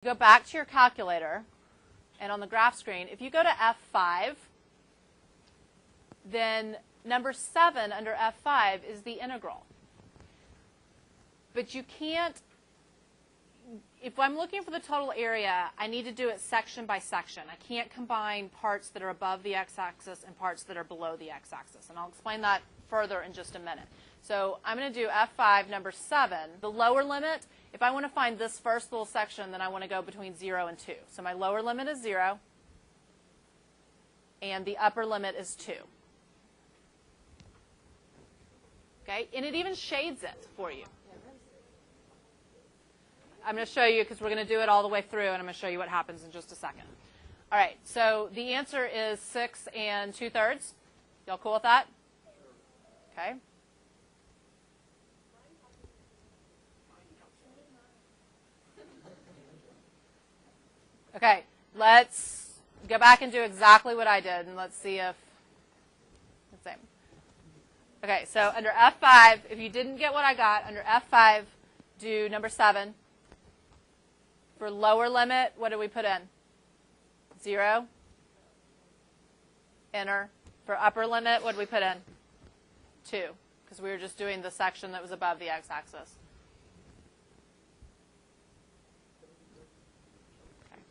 Go back to your calculator, and on the graph screen, if you go to F5, then number 7 under F5 is the integral. But you can't, if I'm looking for the total area, I need to do it section by section. I can't combine parts that are above the x-axis and parts that are below the x-axis. And I'll explain that further in just a minute. So I'm going to do F5 number 7. The lower limit, if I want to find this first little section, then I want to go between 0 and 2. So my lower limit is 0, and the upper limit is 2. Okay? And it even shades it for you. I'm going to show you because we're going to do it all the way through, and I'm going to show you what happens in just a second. All right, so the answer is 6 2/3. Y'all cool with that? Okay. Okay, let's go back and do exactly what I did, and let's see if it's the same. Okay, so under F5, if you didn't get what I got, under F5, do number 7. For lower limit, what did we put in? 0. Enter. For upper limit, what did we put in? 2, because we were just doing the section that was above the x-axis. Okay.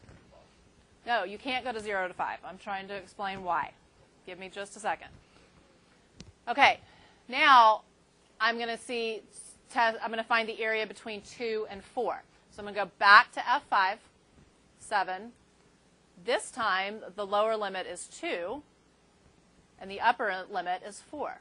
No, you can't go to 0 to 5. I'm trying to explain why. Give me just a second. Okay, now I'm going to find the area between 2 and 4. So I'm going to go back to F5, 7. This time, the lower limit is 2, and the upper limit is 4.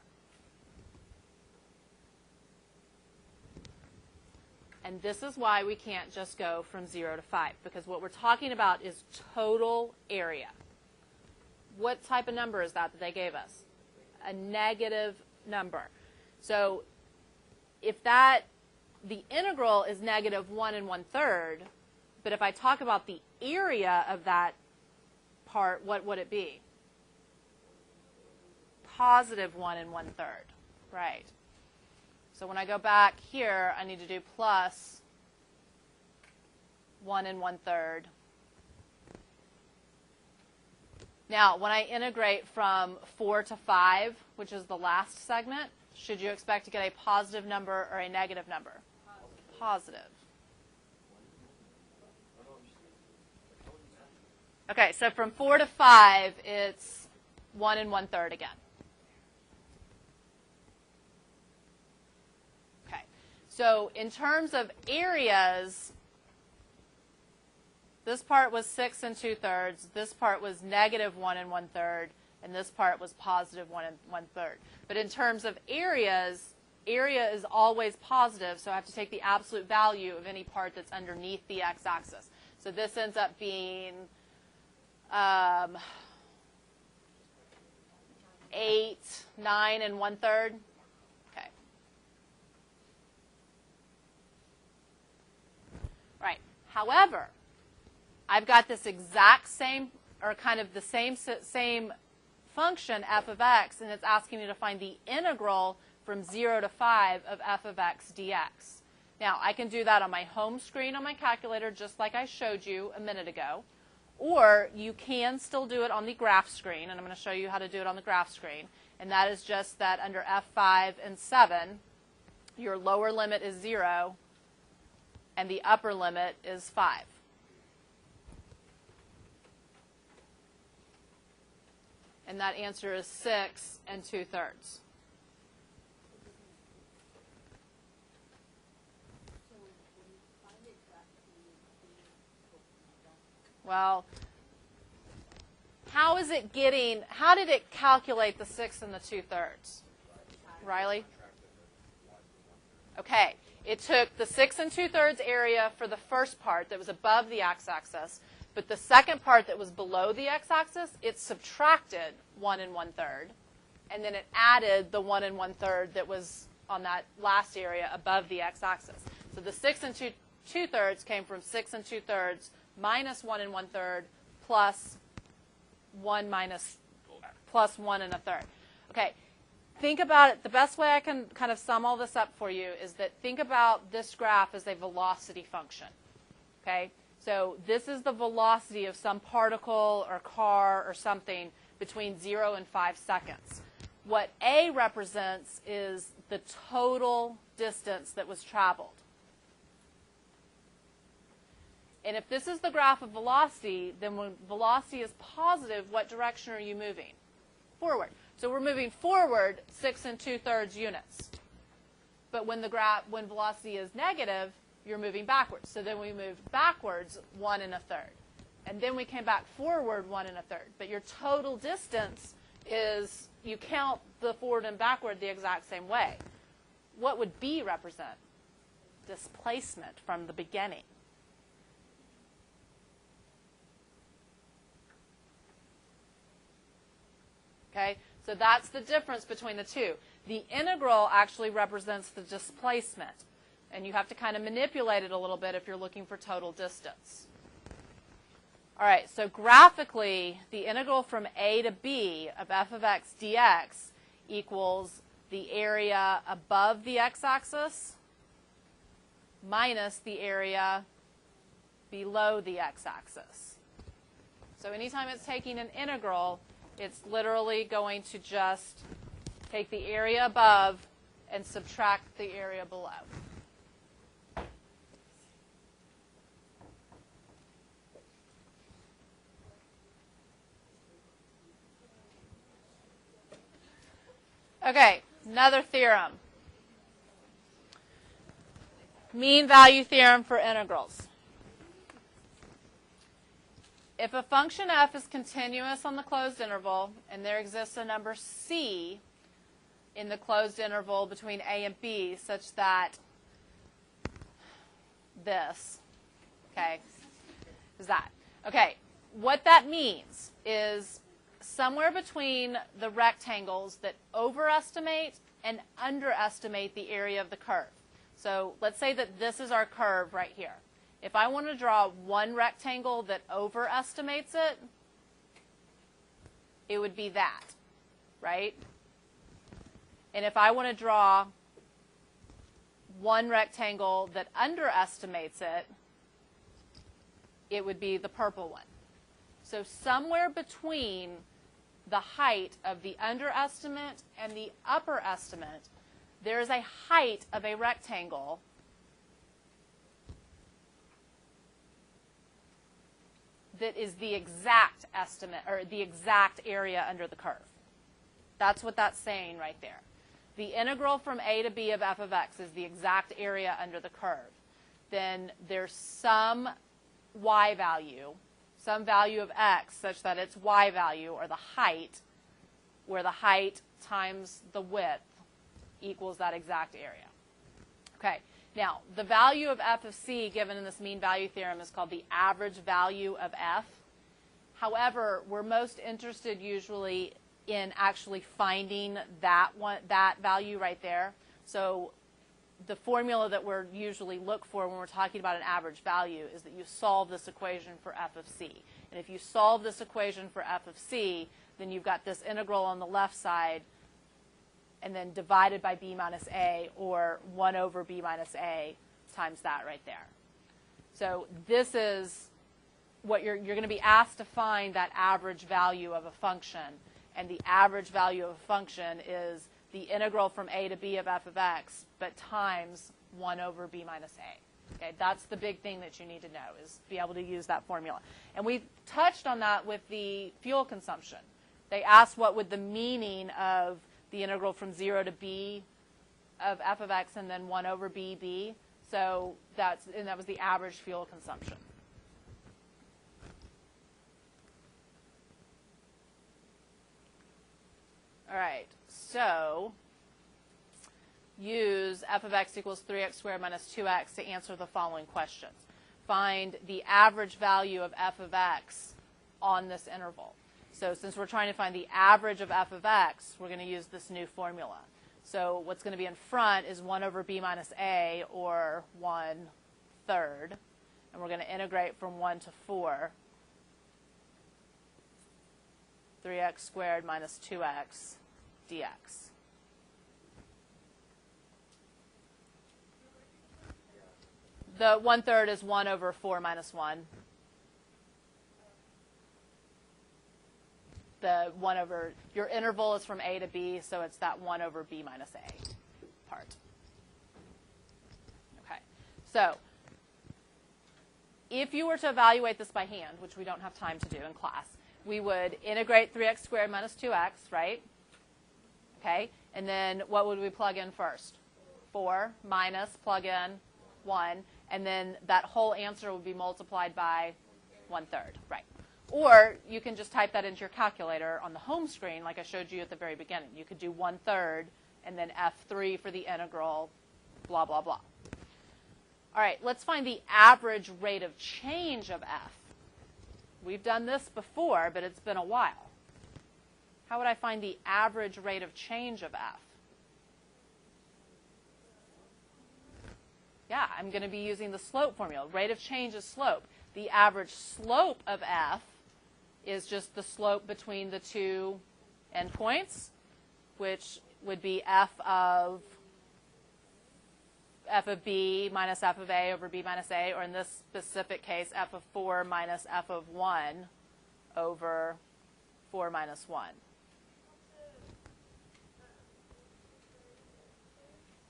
And this is why we can't just go from 0 to 5, because what we're talking about is total area. What type of number is that they gave us? A negative number. So if the integral is negative 1 1/3, but if I talk about the area of that part, what would it be? Positive 1 1/3, right. So when I go back here, I need to do plus 1 1/3. Now, when I integrate from 4 to 5, which is the last segment, should you expect to get a positive number or a negative number? Positive. Okay, so from 4 to 5, it's 1 1/3 again. Okay, so in terms of areas, this part was 6 2/3, this part was negative 1 1/3, and this part was positive 1 1/3. But in terms of areas, area is always positive, so I have to take the absolute value of any part that's underneath the x-axis. So this ends up being 8, 9 1/3. Okay. Right. However, I've got this exact same, or kind of the same function, f of x, and it's asking me to find the integral from 0 to 5 of f of x dx. Now, I can do that on my home screen on my calculator, just like I showed you a minute ago. Or you can still do it on the graph screen, and I'm going to show you how to do it on the graph screen. And that is just that under F5 and 7, your lower limit is 0, and the upper limit is 5. And that answer is 6 2/3. Well, how did it calculate the 6 2/3? Riley? Okay, it took the 6 2/3 area for the first part that was above the x-axis, but the second part that was below the x-axis, it subtracted 1 1/3, and then it added the 1 1/3 that was on that last area above the x-axis. So the 6 2/3 came from 6 2/3 minus 1 1/3 plus 1 1/3. Okay, think about it. The best way I can kind of sum all this up for you is that think about this graph as a velocity function. Okay, So this is the velocity of some particle or car or something between 0 and 5 seconds. What A represents is the total distance that was traveled. And if this is the graph of velocity, then when velocity is positive, what direction are you moving? Forward. So we're moving forward 6 2/3 units. But when velocity is negative, you're moving backwards. So then we moved backwards 1 1/3. And then we came back forward 1 1/3. But your total distance is, you count the forward and backward the exact same way. What would B represent? Displacement from the beginning. Okay? So that's the difference between the two. The integral actually represents the displacement. And you have to kind of manipulate it a little bit if you're looking for total distance. All right, so graphically, the integral from A to B of f of x dx equals the area above the x-axis minus the area below the x-axis. So anytime it's taking an integral, it's literally going to just take the area above and subtract the area below. Okay, another theorem. Mean value theorem for integrals. If a function f is continuous on the closed interval and there exists a number c in the closed interval between a and b such that this, okay, is that. Okay, what that means is somewhere between the rectangles that overestimate and underestimate the area of the curve. So let's say that this is our curve right here. If I want to draw one rectangle that overestimates it, it would be that, right? And if I want to draw one rectangle that underestimates it, it would be the purple one. So somewhere between the height of the underestimate and the upper estimate, there is a height of a rectangle that is the exact estimate, or the exact area under the curve. That's what that's saying right there. The integral from a to b of f of x is the exact area under the curve. Then there's some y value, some value of x such that its y value, or the height, where the height times the width equals that exact area. Okay, now the value of f of c given in this mean value theorem is called the average value of f. However, we're most interested usually in actually finding that value right there. So the formula that we're usually look for when we're talking about an average value is that you solve this equation for f of c. And if you solve this equation for f of c, then you've got this integral on the left side and then divided by b minus a, or 1 over b minus a times that right there. So this is what you're going to be asked to find, that average value of a function. And the average value of a function is the integral from a to b of f of x, but times 1 over b minus a. Okay, that's the big thing that you need to know, is be able to use that formula. And we touched on that with the fuel consumption. They asked what would the meaning of the integral from 0 to b of f of x and then 1 over b be. So that was the average fuel consumption. All right, so use f of x equals 3x squared minus 2x to answer the following questions. Find the average value of f of x on this interval. So since we're trying to find the average of f of x, we're going to use this new formula. So what's going to be in front is 1 over b minus a, or 1/3. And we're going to integrate from 1 to 4. 3x squared minus 2x dx. The 1/3 is 1 over 4 minus 1. the 1 over, your interval is from a to b, so it's that 1 over b minus a part. Okay, so if you were to evaluate this by hand, which we don't have time to do in class, we would integrate 3x squared minus 2x, right? Okay, and then what would we plug in first? 4 minus, plug in 1, and then that whole answer would be multiplied by 1/3, right? Or you can just type that into your calculator on the home screen like I showed you at the very beginning. You could do 1/3 and then F3 for the integral, blah, blah, blah. All right, let's find the average rate of change of F. We've done this before, but it's been a while. How would I find the average rate of change of F? Yeah, I'm going to be using the slope formula. Rate of change is slope. The average slope of F is just the slope between the two endpoints, which would be f of b minus f of a over b minus a, or in this specific case, f of 4 minus f of 1 over 4 minus 1.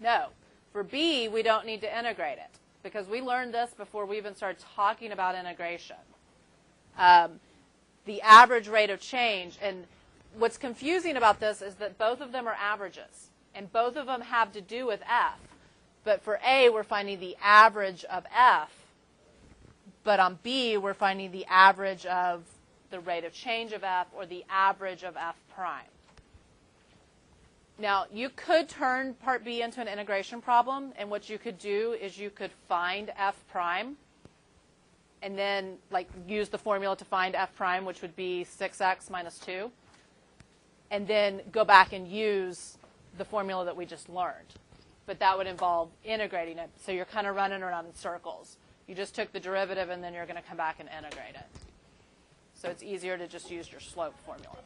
No. For b, we don't need to integrate it, because we learned this before we even started talking about integration. The average rate of change, and what's confusing about this is that both of them are averages, and both of them have to do with f. But for a, we're finding the average of f, but on b, we're finding the average of the rate of change of f, or the average of f prime. Now, you could turn part B into an integration problem, and what you could do is you could find f prime, and then use the formula to find f prime, which would be 6x minus 2, and then go back and use the formula that we just learned. But that would involve integrating it, so you're kind of running around in circles. You just took the derivative, and then you're going to come back and integrate it. So it's easier to just use your slope formula.